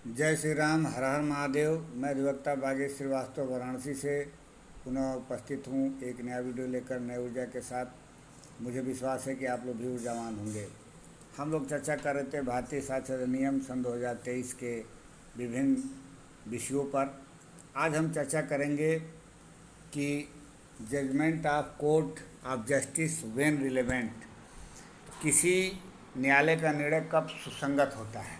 जय श्री राम, हर हर महादेव। मैं अधिवक्ता बागेश श्रीवास्तव वाराणसी से पुनः उपस्थित हूँ एक नया वीडियो लेकर नए ऊर्जा के साथ। मुझे विश्वास है कि आप लोग भी ऊर्जावान होंगे। हम लोग चर्चा कर रहे थे भारतीय साक्ष्य अधिनियम सन 2023 के विभिन्न विषयों पर। आज हम चर्चा करेंगे कि judgment of court of justice when relevant, किसी न्यायालय का निर्णय कब सुसंगत होता है।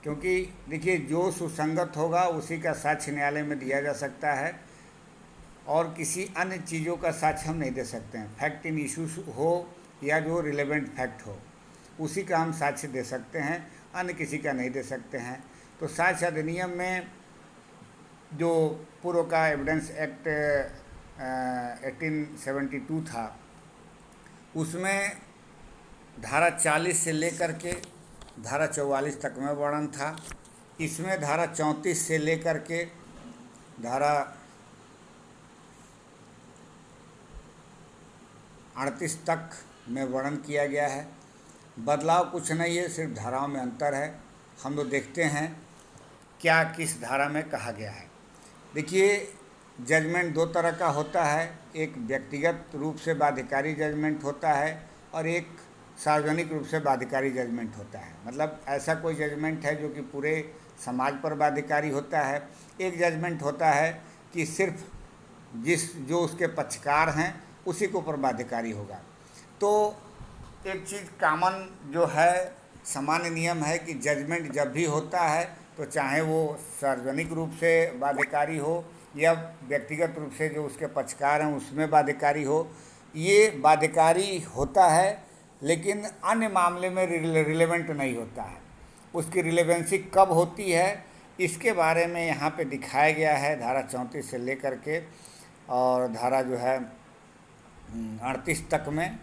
क्योंकि देखिए, जो सुसंगत होगा उसी का साक्ष्य न्यायालय में दिया जा सकता है और किसी अन्य चीज़ों का साक्ष्य हम नहीं दे सकते हैं। फैक्ट इन इशूज हो या जो रिलेवेंट फैक्ट हो, उसी का हम साक्ष्य दे सकते हैं, अन्य किसी का नहीं दे सकते हैं। तो साक्ष्य अधिनियम में जो पूर्व का एविडेंस एक्ट 1872 था, उसमें धारा 40 से लेकर के धारा 44 तक में वर्णन था। इसमें धारा 34 से लेकर के धारा 38 तक में वर्णन किया गया है। बदलाव कुछ नहीं है, सिर्फ धाराओं में अंतर है। हम लोग देखते हैं क्या किस धारा में कहा गया है। देखिए, जजमेंट दो तरह का होता है। एक व्यक्तिगत रूप से बाध्यकारी जजमेंट होता है और एक सार्वजनिक रूप से बाध्यकारी जजमेंट होता है। मतलब ऐसा कोई जजमेंट है जो कि पूरे समाज पर बाध्यकारी होता है। एक जजमेंट होता है कि सिर्फ जो उसके पक्षकार हैं उसी के ऊपर बाध्यकारी होगा। तो एक चीज़ कॉमन जो है, सामान्य नियम है कि जजमेंट जब भी होता है तो चाहे वो सार्वजनिक रूप से बाध्यकारी हो या व्यक्तिगत रूप से जो उसके पक्षकार हैं उसमें बाध्यकारी हो, ये बाध्यकारी होता है, लेकिन अन्य मामले में रिलेवेंट नहीं होता है। उसकी रिलेवेंसी कब होती है, इसके बारे में यहाँ पे दिखाया गया है धारा 34 से लेकर के और धारा जो है 38 तक में,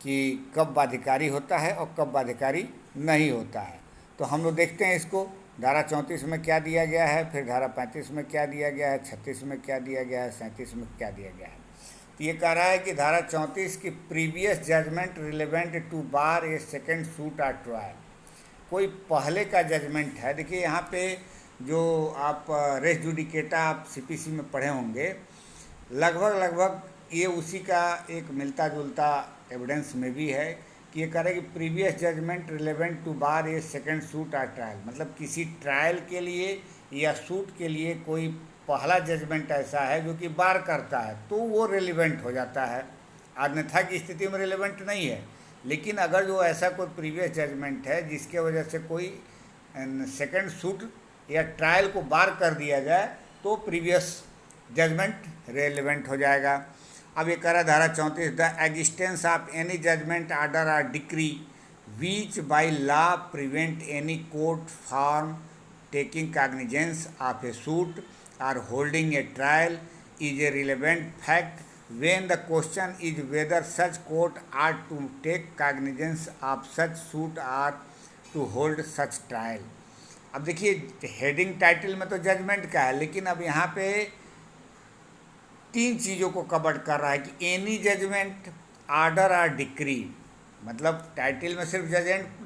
कि कब बाध्यकारी होता है और कब बाध्यकारी नहीं होता है। तो हम लोग देखते हैं इसको। धारा 34 में क्या दिया गया है, फिर धारा 35 में क्या दिया गया है, 36 में क्या दिया गया है, 37 में क्या दिया गया है। तो ये कह रहा है कि धारा 34 की previous judgment relevant to bar a second suit or trial. कोई पहले का जजमेंट है। देखिए, यहाँ पे जो आप रेस जुडिकेटा आप सीपीसी में पढ़े होंगे, लगभग ये उसी का एक मिलता जुलता एविडेंस में भी है कि ये कह रहा है कि previous judgment relevant to bar a second suit or trial. मतलब किसी ट्रायल के लिए या सूट के लिए कोई पहला जजमेंट ऐसा है जो कि बार करता है तो वो रिलेवेंट हो जाता है, अन्यथा की स्थिति में रिलेवेंट नहीं है। लेकिन अगर जो ऐसा कोई प्रीवियस जजमेंट है जिसके वजह से कोई सेकंड सूट या ट्रायल को बार कर दिया जाए तो प्रीवियस जजमेंट रिलेवेंट हो जाएगा। अब ये कह रहा है धारा 34, the existence of any judgment order और decree which by law prevent any court from taking cognizance of a suit or holding a trial is a relevant fact when the question is whether such court are to take cognizance of such suit or to hold such trial। अब देखिए, heading title में तो judgement का है, लेकिन अब यहाँ पे तीन चीज़ों को कवर कर रहा है कि एनी जजमेंट, आर्डर और डिक्री। मतलब टाइटल में सिर्फ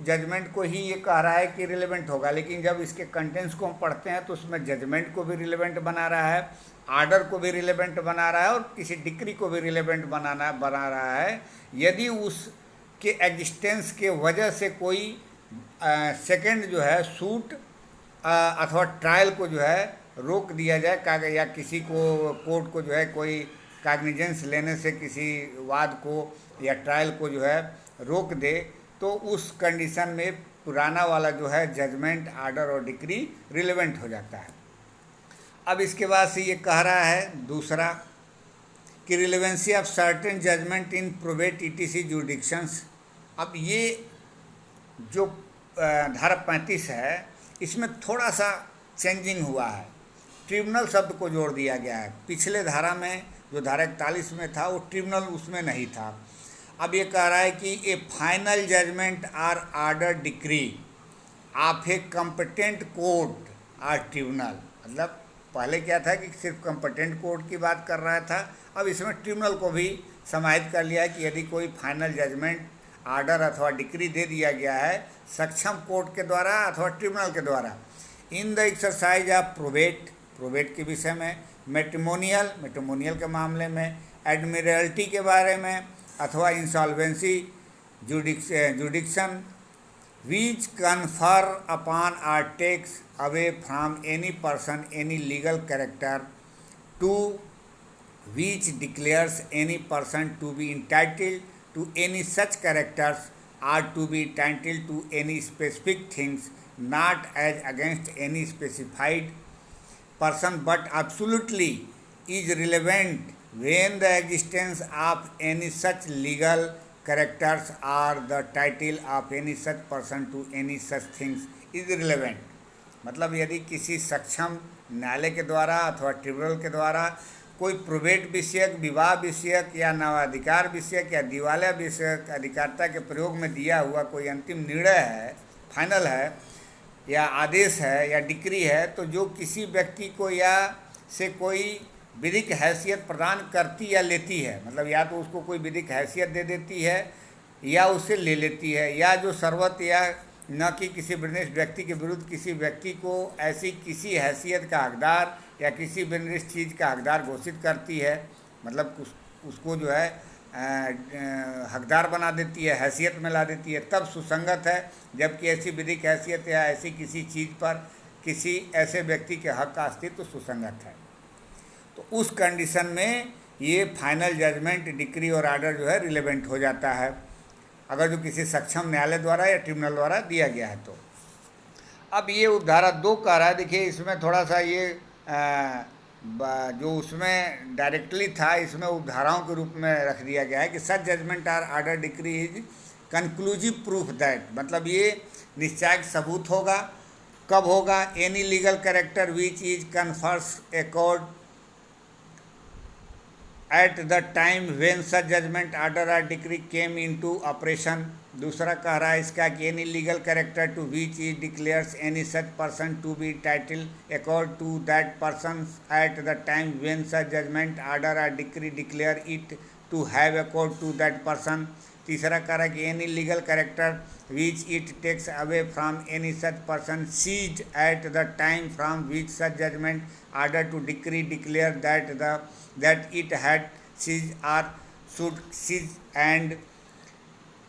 जजमेंट को ही ये कह रहा है कि रिलेवेंट होगा, लेकिन जब इसके कंटेंट्स को हम पढ़ते हैं तो उसमें जजमेंट को भी रिलेवेंट बना रहा है, आर्डर को भी रिलेवेंट बना रहा है और किसी डिक्री को भी रिलेवेंट बना रहा है यदि उसके एग्जिस्टेंस के वजह से कोई सेकंड जो है सूट अथवा ट्रायल को जो है रोक दिया जाए, कागज या किसी को कोर्ट को जो है कोई कॉग्निजेंस लेने से किसी वाद को या ट्रायल को जो है रोक दे, तो उस कंडीशन में पुराना वाला जो है जजमेंट, आर्डर और डिक्री रिलेवेंट हो जाता है। अब इसके बाद से ये कह रहा है दूसरा कि relevancy of certain judgment in probate ETC jurisdictions. अब ये जो धारा 35 है इसमें थोड़ा सा चेंजिंग हुआ है, ट्रिब्यूनल शब्द को जोड़ दिया गया है। पिछले धारा में जो धारा 41 में था वो ट्रिब्यूनल उसमें नहीं था। अब ये कह रहा है कि a final judgment or order decree of a competent court or tribunal. मतलब पहले क्या था कि सिर्फ कॉम्पिटेंट कोर्ट की बात कर रहा था, अब इसमें ट्रिब्यूनल को भी समाहित कर लिया है कि यदि कोई फाइनल जजमेंट, आर्डर अथवा डिक्री दे दिया गया है सक्षम कोर्ट के द्वारा अथवा ट्रिब्यूनल के द्वारा, in the exercise of probate के विषय में, मेट्रिमोनियल के मामले में, एडमिरल्टी के बारे में, अथवा insolvency जुडिक्शन which confer upon or takes away from any person any legal character to which declares any person to be entitled to any such characters or to be entitled to any specific things not as against any specified person but absolutely is relevant when the existence of any such legal characters or the title of any such person to any such things is relevant। मतलब यदि किसी सक्षम न्यायालय के द्वारा अथवा tribunal के द्वारा कोई प्रोबेट विषयक, विवाह विषयक या नवाधिकार विषयक या दिवालिया विषयक अधिकारिता के प्रयोग में दिया हुआ कोई अंतिम निर्णय है, फाइनल है या आदेश है या डिक्री है, तो जो किसी व्यक्ति को या से कोई विधिक हैसियत प्रदान करती या लेती है, मतलब या तो उसको कोई विधिक हैसियत दे देती है या उसे ले लेती है, या जो सर्वत या न कि किसी विनिर्दिष्ट व्यक्ति के विरुद्ध किसी व्यक्ति को ऐसी किसी हैसियत का हकदार या किसी विनिर्दिष्ट चीज़ का हकदार घोषित करती है, मतलब उसको जो है हकदार बना देती है, हैसियत में ला देती है, तब सुसंगत है। जबकि ऐसी विधिक हैसियत या ऐसी किसी चीज़ पर किसी ऐसे व्यक्ति के हक का अस्तित्व सुसंगत है, तो उस कंडीशन में ये फाइनल जजमेंट, डिक्री और आर्डर जो है रिलेवेंट हो जाता है, अगर जो किसी सक्षम न्यायालय द्वारा या ट्रिब्यूनल द्वारा दिया गया है तो। अब ये उपधारा 2 कह रहा है, देखिए इसमें थोड़ा सा ये जो उसमें डायरेक्टली था इसमें उपधाराओं के रूप में रख दिया गया है कि such judgment or order decree is conclusive proof that, मतलब ये निश्चायक सबूत होगा। कब होगा? Any legal character which is confers accord at the time when such judgment, order or decree came into operation। दूसरा कह रहा है इसका कि any legal character to which it declares any such person to be entitled accord to that person at the time when such judgment, order or decree declare it to have accord to that person। तीसरा कह रहा है कि any legal character which it takes away from any such person seized at the time from which such judgment, order to decree declare that it had seized or should seize। and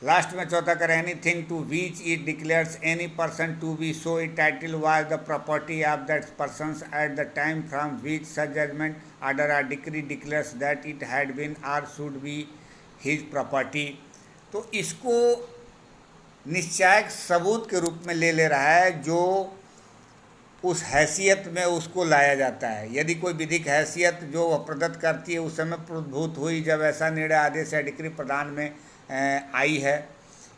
last में चौथा कर anything to which it declares any person to be so entitled was the property of that persons at the time from which such judgment, order or decree declares that it had been or should be his property। तो इसको निश्चायक सबूत के रूप में ले रहा है जो उस हैसियत में उसको लाया जाता है। यदि कोई विधिक हैसियत जो वह प्रदत्त करती है उस समय प्रभुत हुई जब ऐसा निर्णय, आदेश या डिक्री प्रदान में आई है,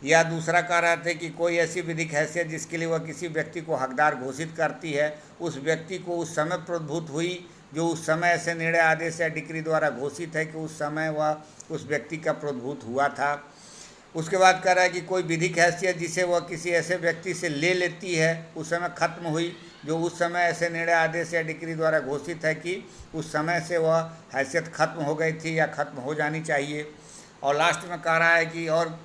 या दूसरा कह रहा था कि कोई ऐसी विधिक हैसियत जिसके लिए वह किसी व्यक्ति को हकदार घोषित करती है उस व्यक्ति को उस समय प्रभुत हुई जो उस समय ऐसे निर्णय, आदेश या डिक्री द्वारा घोषित है कि उस समय वह उस व्यक्ति का प्रभुत हुआ था। उसके बाद कह रहा है कि कोई विधिक हैसियत जिसे वह किसी ऐसे व्यक्ति से ले लेती है उस समय खत्म हुई जो उस समय ऐसे निर्णय, आदेश या डिक्री द्वारा घोषित है कि उस समय से वह हैसियत खत्म हो गई थी या खत्म हो जानी चाहिए। और लास्ट में कह रहा है कि और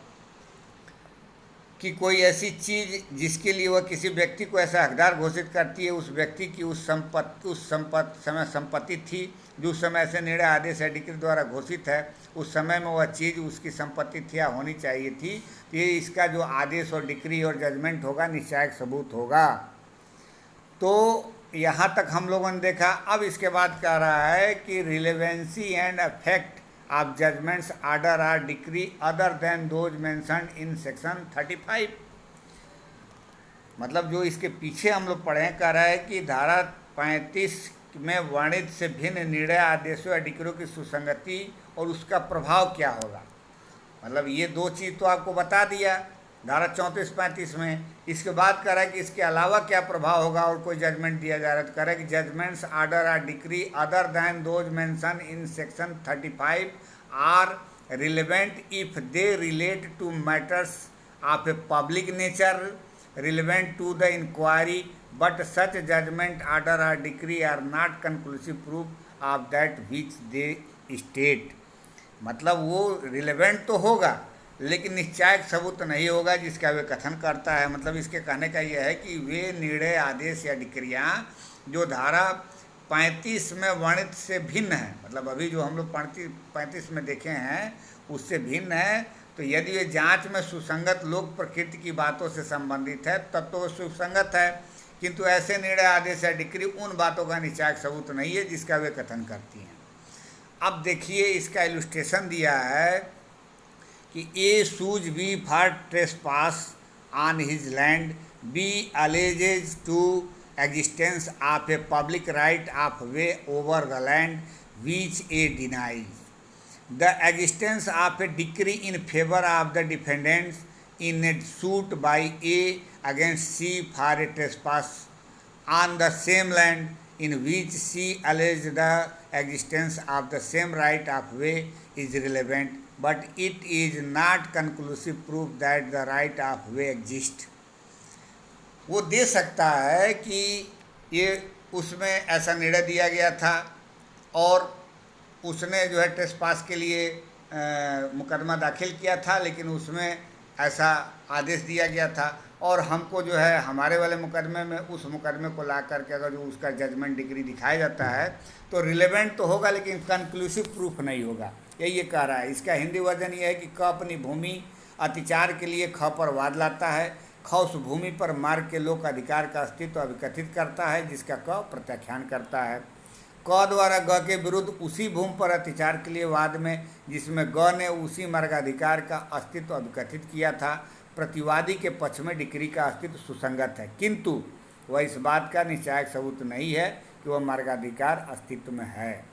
कि कोई ऐसी चीज़ जिसके लिए वह किसी व्यक्ति को ऐसा हकदार घोषित करती है उस व्यक्ति की उस समय संपत्ति थी जो उस समय ऐसे निर्णय, आदेश या डिक्री द्वारा घोषित है उस समय में वह चीज़ उसकी संपत्ति थी या होनी चाहिए थी। तो ये इसका जो आदेश और डिक्री और जजमेंट होगा निश्चायक सबूत होगा। तो यहाँ तक हम लोगों ने देखा। अब इसके बाद कह रहा है कि relevancy and effect of judgments, order or decree other than those mentioned in section 35। मतलब जो इसके पीछे हम लोग पढ़े कह रहा है कि धारा 35 में वर्णित से भिन्न निर्णय, आदेशों या डिक्रियों की सुसंगति और उसका प्रभाव क्या होगा। मतलब ये 2 चीज़ तो आपको बता दिया धारा 34-35 में। इसके बाद कह रहा है कि इसके अलावा क्या प्रभाव होगा और कोई जजमेंट दिया जा रहा है तो कह रहा है कि judgments, order or decree other than those mention in section 35 are relevant if they relate to matters of a public nature relevant to the inquiry but such judgment, order or decree are not conclusive proof of that which they state. मतलब वो relevant तो होगा लेकिन निश्चायक सबूत नहीं होगा जिसका वे कथन करता है। मतलब इसके कहने का यह है कि वे निर्णय, आदेश या डिक्रियाँ जो धारा 35 में वर्णित से भिन्न है, मतलब अभी जो हम लोग 35 में देखे हैं उससे भिन्न है, तो यदि ये जांच में सुसंगत लोक प्रकृति की बातों से संबंधित है तब तो वो सुसंगत है, किंतु ऐसे निर्णय, आदेश या डिक्री उन बातों का निश्चायक सबूत नहीं है जिसका वे कथन करती हैं। अब देखिए इसका इलुस्ट्रेशन दिया है कि A sues B for trespass on his land, B alleges to existence of a public right of way over the land which A denies. The existence of a decree in favor of the defendants in a suit by A against C for a trespass on the same land in which C alleged the existence of the same right of way is relevant, but it is not conclusive proof that the right of way exists. वो दे सकता है कि ये उसमें ऐसा निर्णय दिया गया था और उसने जो है ट्रेसपास के लिए मुकदमा दाखिल किया था, लेकिन उसमें ऐसा आदेश दिया गया था और हमको जो है हमारे वाले मुकदमे में उस मुकदमे को ला करके अगर जो उसका जजमेंट डिग्री दिखाया जाता है तो रिलेवेंट तो होगा लेकिन कंक्लूसिव प्रूफ नहीं होगा। यही ये कह रहा है। इसका हिंदी वर्जन ये है कि क अपनी भूमि अतिचार के लिए ख पर वाद लाता है, ख उस भूमि पर मार्ग के लोक अधिकार का अस्तित्व अभिकथित करता है जिसका क प्रत्याख्यान करता है। क द्वारा ग के विरुद्ध उसी भूमि पर अतिचार के लिए वाद में जिसमें ग ने उसी मार्गाधिकार का अस्तित्व अभिकथित किया था, प्रतिवादी के पक्ष में डिक्री का अस्तित्व सुसंगत है, किंतु वह इस बात का निश्चायक सबूत नहीं है कि वह मार्गाधिकार अस्तित्व में है।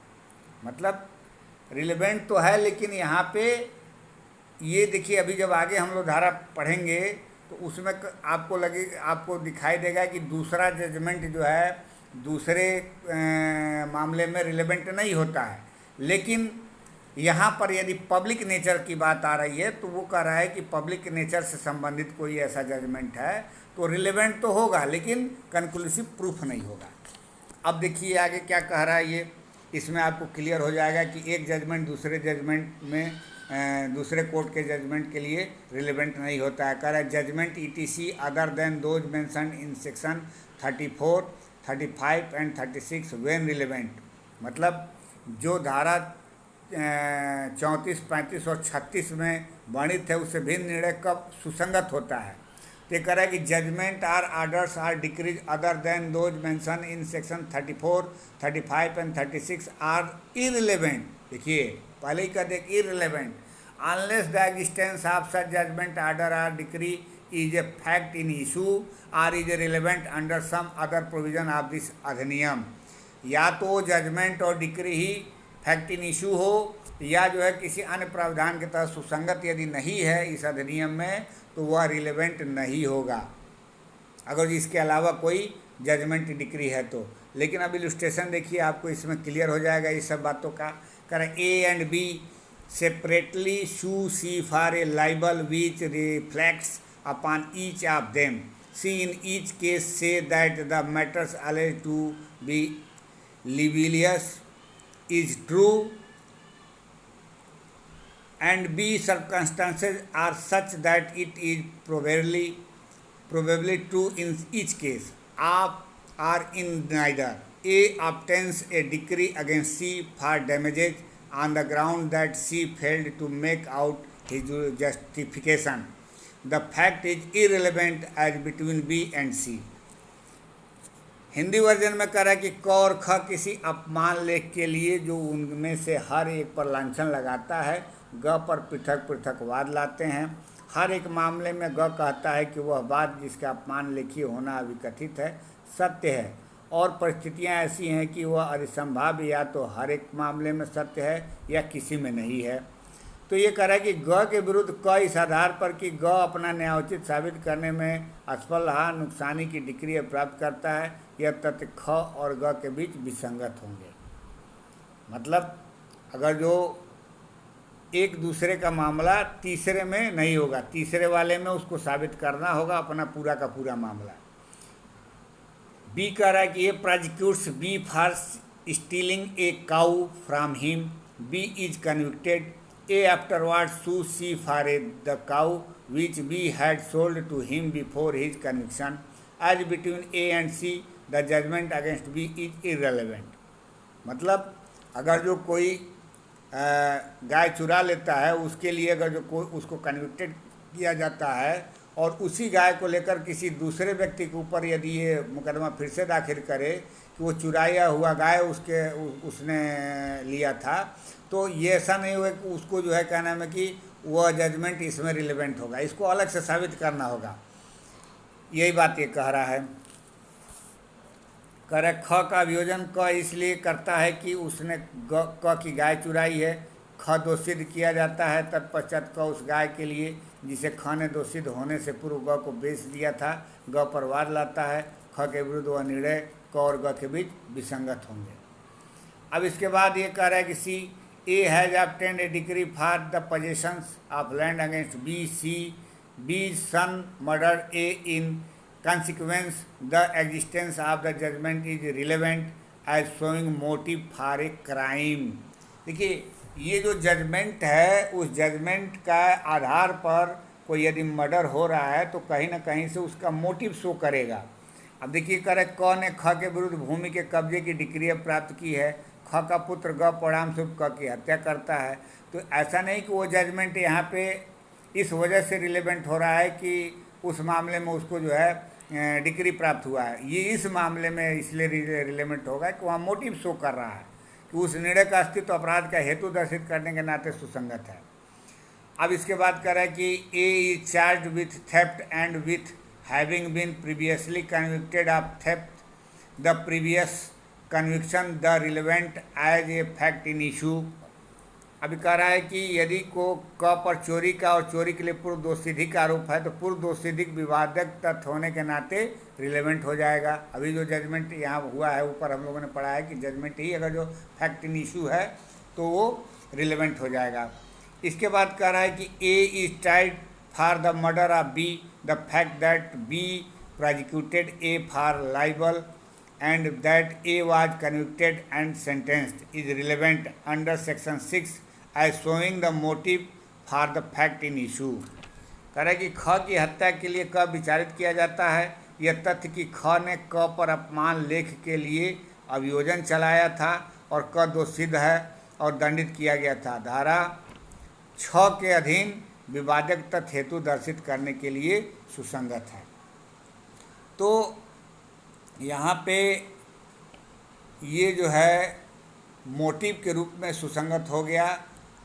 मतलब रिलेवेंट तो है, लेकिन यहाँ पे ये देखिए अभी जब आगे हम लोग धारा पढ़ेंगे तो उसमें आपको दिखाई देगा कि दूसरा जजमेंट जो है दूसरे मामले में रिलेवेंट नहीं होता है, लेकिन यहाँ पर यदि पब्लिक नेचर की बात आ रही है तो वो कह रहा है कि पब्लिक नेचर से संबंधित कोई ऐसा जजमेंट है तो रिलेवेंट तो होगा लेकिन कंक्लूसिव प्रूफ नहीं होगा। अब देखिए आगे क्या कह रहा है, ये इसमें आपको क्लियर हो जाएगा कि एक जजमेंट दूसरे जजमेंट में दूसरे कोर्ट के जजमेंट के लिए रिलेवेंट नहीं होता है। कह रहा है judgment ETC other than those mentioned in section 34, 35 and 36 when relevant. मतलब जो धारा 34, 35 और 36 में वर्णित है उससे भिन्न निर्णय कब सुसंगत होता है। तो ये कह रहा है कि judgment or orders or decrees other than those mention in section 34, 35 and 36 are irrelevant. देखिए पहले ही कह दे irrelevant unless the existence of such judgment order or decree is a fact in issue or is a relevant under some other provision of this अधिनियम। या तो judgment और decree ही फैक्ट इन इशू हो या जो है किसी अन्य प्रावधान के तहत सुसंगत यदि नहीं है इस अधिनियम में तो वह रिलेवेंट नहीं होगा अगर इसके अलावा कोई जजमेंट डिक्री है तो। लेकिन अब इलस्ट्रेशन देखिए आपको इसमें क्लियर हो जाएगा इस सब बातों का। करें A and B separately sue C for a libel which reflects upon each of them, C in each case says that the matters alleged to be libellous is true and B circumstances are such that it is probably true in each case, or in neither. A obtains a decree against C for damages on the ground that C failed to make out his justification. The fact is irrelevant as between B and C. Hindi version में कह रहा है कि क और ख किसी अपमान लेख के लिए जो उनमें से हर एक पर लांछन लगाता है ग पर पृथक पृथक वाद लाते हैं। हर एक मामले में ग कहता है कि वह बात जिसका अपमान लेखी होना अविकथित है सत्य है और परिस्थितियां ऐसी हैं कि वह अधिसंभाव्य या तो हर एक मामले में सत्य है या किसी में नहीं है। तो ये कह रहा है कि ग के विरुद्ध क इस आधार पर कि ग अपना न्यायोचित साबित करने में असफल रहा नुकसानी की डिक्री प्राप्त करता है, यह तथ्य ख और ग के बीच विसंगत होंगे। मतलब अगर जो एक दूसरे का मामला तीसरे में नहीं होगा, तीसरे वाले में उसको साबित करना होगा अपना पूरा का पूरा मामला। बी कह रहा है कि ये prosecutes B for stealing a cow from him, B is convicted A afterwards sue C for the cow which B had sold to him before his conviction. As between A and C, the judgment against B is irrelevant. मतलब अगर जो कोई गाय चुरा लेता है, उसके लिए अगर जो कोई उसको कन्विक्टेड किया जाता है और उसी गाय को लेकर किसी दूसरे व्यक्ति के ऊपर यदि ये मुकदमा फिर से दाखिल करे कि वो चुराया हुआ गाय उसने लिया था, तो ये ऐसा नहीं हुआ कि उसको जो है कहना है कि वह जजमेंट इसमें रिलेवेंट होगा, इसको अलग से साबित करना होगा। यही बात ये कह रहा है। कह रहा है ख का वियोजन क इसलिए करता है कि उसने क की गाय चुराई है। ख दोषित किया जाता है तत्पश्चात क उस गाय के लिए जिसे ख ने दोषित होने से पूर्व ग को बेच दिया था, ग पर वाद लाता है। ख के विरुद्ध वह निर्णय क और ग के बीच विसंगत होंगे। अब इसके बाद ये कह रहा है कि C A has obtained a decree for the possessions of land against B C B son murder A in consequence the existence of the judgment is relevant as showing motive for a crime। देखिए ये जो judgement है, उस judgement का आधार पर कोई यदि murder हो रहा है तो कहीं ना कहीं से उसका मोटिव शो करेगा। अब देखिए करे क ने ख के विरुद्ध भूमि के कब्जे की डिक्री प्राप्त की है। ख का पुत्र ग परिणाम स्वरूप क की हत्या करता है, तो ऐसा नहीं कि वो जजमेंट यहाँ पे इस वजह से रिलेवेंट हो रहा है कि उस मामले में उसको जो है डिक्री प्राप्त हुआ है। ये इस मामले में इसलिए रिलेवेंट होगा कि वहाँ मोटिव शो कर रहा है कि उस निर्णय का अस्तित्व अपराध का हेतु दर्शित करने के नाते सुसंगत है। अब इसके बाद कह रहा है कि A is charge with theft and with having been previously convicted of theft the previous conviction the relevant as a fact in issue. अभी कह रहा है कि यदि को क पर चोरी का और चोरी के लिए पूर्व दोषसिद्धि का आरोप है तो पूर्व दोषसिद्धि विवादक तथ्य होने के नाते रिलेवेंट हो जाएगा। अभी जो जजमेंट यहाँ हुआ है, ऊपर हम लोगों ने पढ़ा है कि जजमेंट ही अगर जो फैक्ट इन इशू है तो वो रिलेवेंट हो जाएगा। इसके बाद कह रहा है कि A is tried for the murder of B the fact that B prosecuted A for libel and that A was convicted and sentenced is relevant under section 6 as showing the motive for the fact in issue। कह रहा है कि ख की हत्या के लिए क विचारित किया जाता है। यह तथ्य कि ख ने क पर अपमान लेख के लिए अभियोजन चलाया था और क दोषित है और दंडित किया गया था, धारा 6 के अधीन विवादक तथ्य हेतु दर्शित करने के लिए सुसंगत है। तो यहाँ पे ये जो है मोटिव के रूप में सुसंगत हो गया।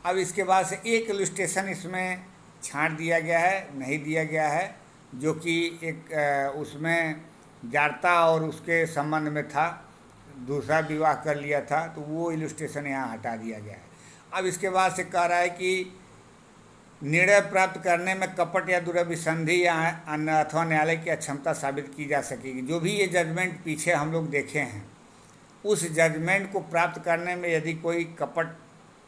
अब इसके बाद से एक इलस्ट्रेशन इसमें छांट दिया गया है, नहीं दिया गया है, जो कि एक उसमें जारता और उसके संबंध में था, दूसरा विवाह कर लिया था, तो वो इलस्ट्रेशन यहाँ हटा दिया गया है। अब इसके बाद से कह रहा है कि निर्णय प्राप्त करने में कपट या दुर्विसंधि या अन्य अथवा न्यायालय की अक्षमता साबित की जा सकेगी। जो भी ये जजमेंट पीछे हम लोग देखे हैं, उस जजमेंट को प्राप्त करने में यदि कोई कपट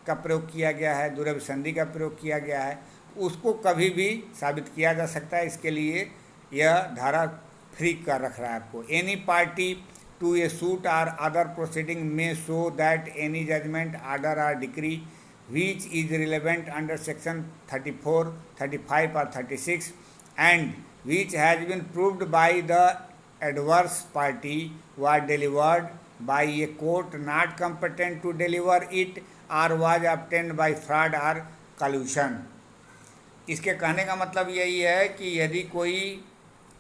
का प्रयोग किया गया है, दुर्विसंधि का प्रयोग किया गया है, उसको कभी भी साबित किया जा सकता है। इसके लिए यह धारा फ्री कर रख रहा है आपको। Any party to a suit or other proceeding में show that any judgment order or decree which is relevant under section 34, 35 or 36 and which has been proved by the adverse party was delivered by a court not competent to deliver it or was obtained by fraud or collusion। इसके कहने का मतलब यही है कि यदि कोई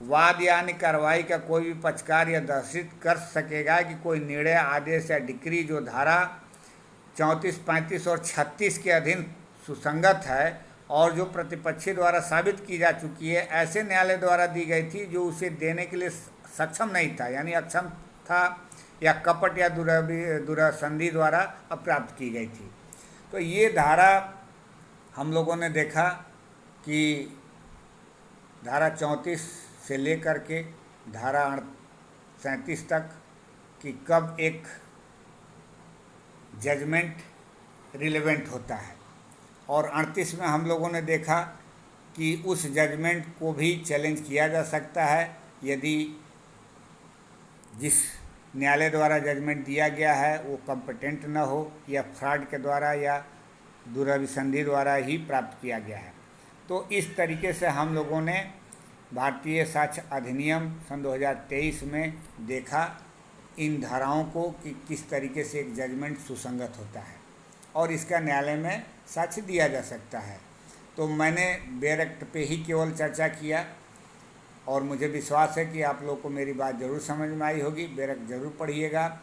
वाद यानी कार्रवाई का कोई भी पक्षकार यह दर्शित कर सकेगा कि कोई निर्णय, आदेश या डिक्री जो धारा 34, 35 और 36 के अधीन सुसंगत है और जो प्रतिपक्षी द्वारा साबित की जा चुकी है, ऐसे न्यायालय द्वारा दी गई थी जो उसे देने के लिए सक्षम नहीं था, यानी अक्षम था, या कपट या दुरासंधि द्वारा अप्राप्त की गई थी। तो ये धारा हम लोगों ने देखा कि धारा 34 से लेकर के धारा 37 तक कि कब एक जजमेंट रिलेवेंट होता है, और 38 में हम लोगों ने देखा कि उस जजमेंट को भी चैलेंज किया जा सकता है यदि जिस न्यायालय द्वारा जजमेंट दिया गया है वो कॉम्पिटेंट न हो या फ्रॉड के द्वारा या दूरभिसंधि द्वारा ही प्राप्त किया गया है। तो इस तरीके से हम लोगों ने भारतीय साक्ष्य अधिनियम सन 2023 में देखा इन धाराओं को कि किस तरीके से एक जजमेंट सुसंगत होता है और इसका न्यायालय में साक्ष्य दिया जा सकता है। तो मैंने बेयर एक्ट पे ही केवल चर्चा किया और मुझे विश्वास है कि आप लोग को मेरी बात ज़रूर समझ में आई होगी। बेयर एक्ट ज़रूर पढ़िएगा।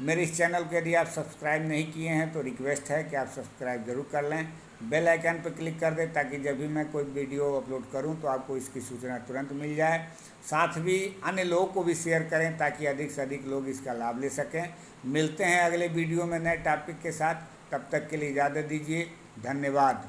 मेरे इस चैनल को यदि आप सब्सक्राइब नहीं किए हैं तो रिक्वेस्ट है कि आप सब्सक्राइब ज़रूर कर लें, बेल आइकन पर क्लिक कर दें ताकि जब भी मैं कोई वीडियो अपलोड करूं तो आपको इसकी सूचना तुरंत मिल जाए। साथ भी अन्य लोगों को भी शेयर करें ताकि अधिक से अधिक लोग इसका लाभ ले सकें। मिलते हैं अगले वीडियो में नए टॉपिक के साथ, तब तक के लिए इजाज़त दीजिए। धन्यवाद।